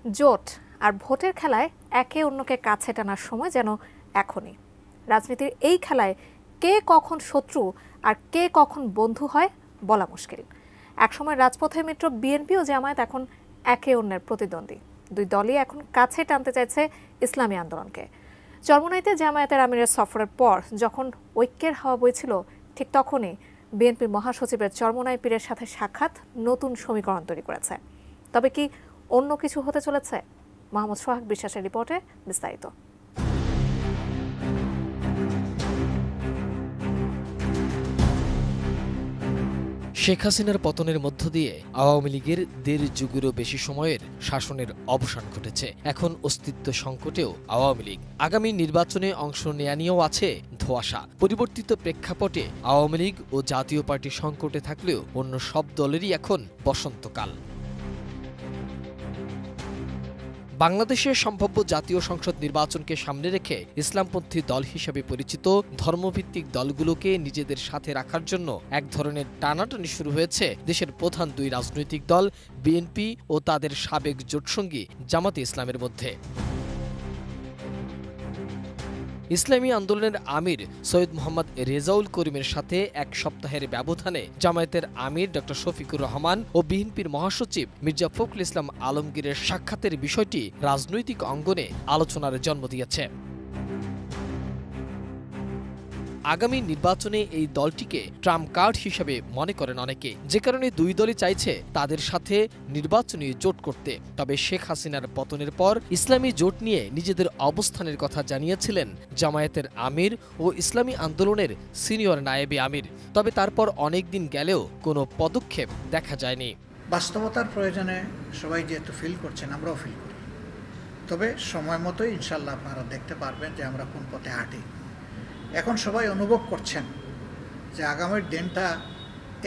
জোট আর ভোটের খেলায় একে অন্যকে কাছে টানার সময় যেন এখনই। রাজনীতির এই খেলায় কে কখন শত্রু আর কে কখন বন্ধু হয় বলা মুশকিল। একসময় রাজপথের মিত্র বিএনপি ও জামায়াত এখন একে অন্যের প্রতিদ্বন্দ্বী। দুই দলই এখন কাছে টানতে চাইছে ইসলামী আন্দোলনকে। চরমোনাইতে জামায়াতের আমিরের সফরের পর যখন ঐক্যের হাওয়া বইছিল, ঠিক তখনই বিএনপির মহাসচিবের চরমোনাই পীরের সাথে সাক্ষাৎ নতুন সমীকরণ তৈরি করেছে। তবে কি অন্য কিছু হতে চলেছে? মোহাম্মদ সোহাগ বিশ্বাসের রিপোর্টে বিস্তারিত। শেখ হাসিনার পতনের মধ্য দিয়ে আওয়ামী লীগের ১.৫ যুগেরও বেশি সময়ের শাসনের অবসান ঘটেছে। এখন অস্তিত্ব সংকটেও আওয়ামী লীগ। আগামী নির্বাচনে অংশ নেয়া নিয়েও আছে ধোঁয়াশা। পরিবর্তিত প্রেক্ষাপটে আওয়ামী লীগ ও জাতীয় পার্টি সংকটে থাকলেও অন্য সব দলেরই এখন বসন্তকাল। বাংলাদেশের সম্ভাব্য জাতীয় সংসদ নির্বাচনকে সামনে রেখে ইসলামপন্থী দল হিসেবে পরিচিত ধর্মভিত্তিক দলগুলোকে নিজেদের সাথে রাখার জন্য এক ধরনের টানাটানি শুরু হয়েছে দেশের প্রধান দুই রাজনৈতিক দল বিএনপি ও তাদের সাবেক জোটসঙ্গী জামাতে ইসলামের মধ্যে। ইসলামী আন্দোলনের আমির সৈয়দ মোহাম্মদ রেজাউল করিমের সাথে এক সপ্তাহের ব্যবধানে জামায়াতের আমির ড শফিকুর রহমান ও বিএনপির মহাসচিব মির্জা ফখরুল ইসলাম আলমগীরের সাক্ষাতের বিষয়টি রাজনৈতিক অঙ্গনে আলোচনার জন্ম দিয়েছে। আগামী নির্বাচনে এই দলটিকে ট্রাম্প কার্ড হিসেবে মনে করেন অনেকে, যে কারণে দুই দলই চাইছে তাদের সাথে নির্বাচনী জোট করতে। তবে শেখ হাসিনার পতনের পর ইসলামী জোট নিয়ে নিজেদের অবস্থানের কথা জানিয়েছিলেন জামায়াতের আমির ও ইসলামী আন্দোলনের সিনিয়র নায়েবে আমির। তবে তারপর অনেক দিন গেলেও কোনো পদক্ষেপ দেখা যায়নি। বাস্তবতার প্রয়োজনে সবাই যেহেতু ফিল করছেন, আমরাও ফিল করি। তবে সময় মতোই ইনশাল্লাহ আপনারা দেখতে পারবেন যে আমরা কোন পথে হাঁটি। এখন সবাই অনুভব করছেন যে আগামীর দিনটা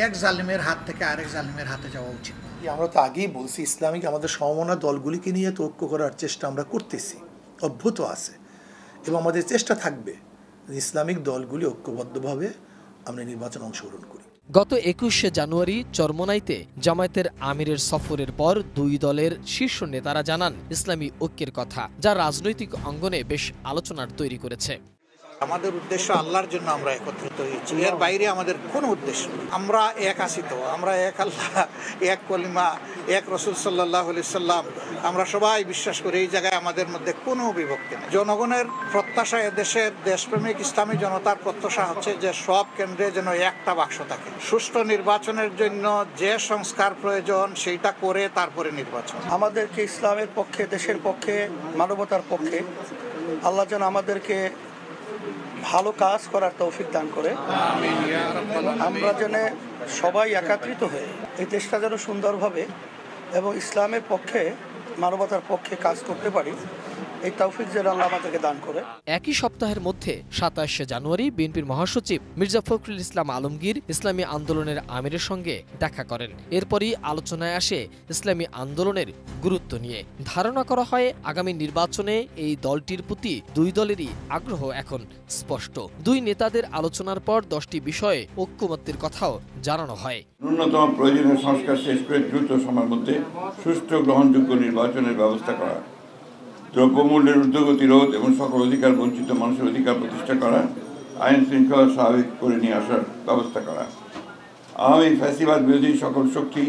এক জালিমের হাত থেকে আরেক জালিমের হাতে যাওয়া উচিত। আমরা তো আগেই বলছি, ইসলামিক আমাদের সমমনা দলগুলিকে নিয়ে তো ঐক্য করার চেষ্টা আমরা করতেছি, অভ্যুত আছে, এবং আমাদের চেষ্টা থাকবে ইসলামিক দলগুলি ঐক্যবদ্ধভাবে আমরা নির্বাচনে অংশগ্রহণ করি। গত ২১শে জানুয়ারি চরমোনাইতে জামায়াতের আমিরের সফরের পর দুই দলের শীর্ষ নেতারা জানান ইসলামী ঐক্যের কথা, যা রাজনৈতিক অঙ্গনে বেশ আলোচনার তৈরি করেছে। আমাদের উদ্দেশ্য আল্লাহর জন্য আমরা একত্রিত হয়েছি, এর বাইরে আমাদের কোনো উদ্দেশ্য। আমরা এক আছি, তো আমরা এক আল্লাহ, এক কলিমা, এক রসুল সাল্লাল্লাহু আলাইহি সাল্লাম, আমরা সবাই বিশ্বাস করি। এই জায়গায় আমাদের মধ্যে কোনো বিভক্তি নেই। জনগণের প্রত্যাশা, এদেশের দেশপ্রেমিক ইসলামী জনতার প্রত্যাশা হচ্ছে যে সব কেন্দ্রে যেন একটা বাক্স থাকে। সুষ্ঠু নির্বাচনের জন্য যে সংস্কার প্রয়োজন সেইটা করে তারপরে নির্বাচন। আমাদেরকে ইসলামের পক্ষে, দেশের পক্ষে, মানবতার পক্ষে আল্লাহ যেন আমাদেরকে ভালো কাজ করার তৌফিক দান করে। আমরা যেন সবাই একত্রিত হয়ে এই দেশটা যেন সুন্দরভাবে এবং ইসলামের পক্ষে, মানবতার পক্ষে কাজ করতে পারি, এই তৌফিক যেন আল্লাহ আমাদেরকে দান করে। একই সপ্তাহের মধ্যে ২৭শে জানুয়ারি বিএনপির মহাসচিব মির্জা ফখরুল ইসলাম আলমগীর ইসলামী আন্দোলনের আমিরের সঙ্গে দেখা করেন। এরপরই আলোচনায় আসে ইসলামী আন্দোলনের গুরুত্ব নিয়ে। ধারণা করা হয় আগামী নির্বাচনে এই দলটির প্রতি দুই দলেরই আগ্রহ এখন স্পষ্ট। দুই নেতাদের আলোচনার পর ১০টি বিষয়ে ঐক্যমত্যের কথাও জানানো হয়। ন্যূনতম প্রয়োজনীয় সংস্কার শেষ করে দ্রুত সময়ের মধ্যে সুষ্ঠু গ্রহণযোগ্য নির্বাচনের ব্যবস্থা করা, দ্রব্যমূল্যের ঊর্ধ্বগতি রোধ এবং সকল অধিকার বঞ্চিত মানুষের অধিকার প্রতিষ্ঠা করা, আইন শৃঙ্খলা স্বাভাবিক করে নিয়ে আসার ব্যবস্থা করা, আওয়ামী ফ্যাসিবাদ বিরোধী সকল শক্তি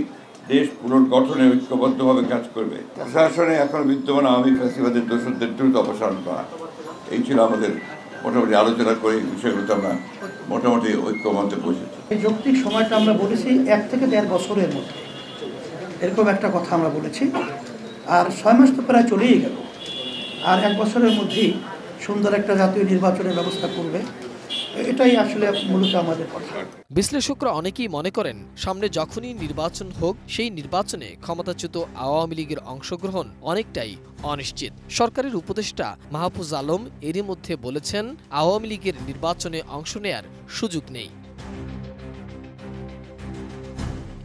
দেশ পুনর্গঠনে ঐক্যবদ্ধভাবে কাজ করবে, প্রশাসনে এখন বিদ্যমান আওয়ামী ফ্যাসিবাদের দোষরদের দ্রুত অপসারণ করা। এই ছিল আমাদের মোটামুটি আলোচনা করে এই বিষয়গুলোতে আমরা মোটামুটি ঐক্যমত্যে পৌঁছেছি। এই যৌক্তিক সময়টা আমরা বলেছি ১ থেকে ১.৫ বছরের মধ্যে, এরকম একটা কথা আমরা বলেছি। আর ৬ মাস তো প্রায় চলেই গেল, আর ১ বছরের মধ্যেই সুন্দর একটা জাতীয় নির্বাচনের ব্যবস্থা করবে, এটাই আসলে মূলত আমাদের কথা। বিশ্লেষকরা অনেকেই মনে করেন সামনে যখনই নির্বাচন হোক, সেই নির্বাচনে ক্ষমতাচ্যুত আওয়ামী লীগের অংশগ্রহণ অনেকটাই অনিশ্চিত। সরকারের উপদেষ্টা মাহফুজ আলম এরই মধ্যে বলেছেন আওয়ামী লীগের নির্বাচনে অংশ নেয়ার সুযোগ নেই।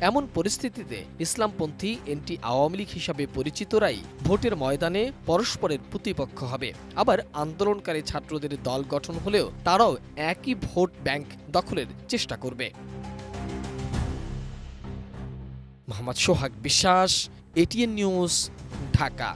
এমন পরিস্থিতিতে ইসলামপন্থী এন্টি আওয়ামী লীগ হিসাবে পরিচিতরাই ভোটের ময়দানে পরস্পরের প্রতিপক্ষ হবে। আবার আন্দোলনকারী ছাত্রদের দল গঠন হলেও তারাও একই ভোট ব্যাংক দখলের চেষ্টা করবে। মোহাম্মদ সোহাগ বিশ্বাস, এটিএন নিউজ, ঢাকা।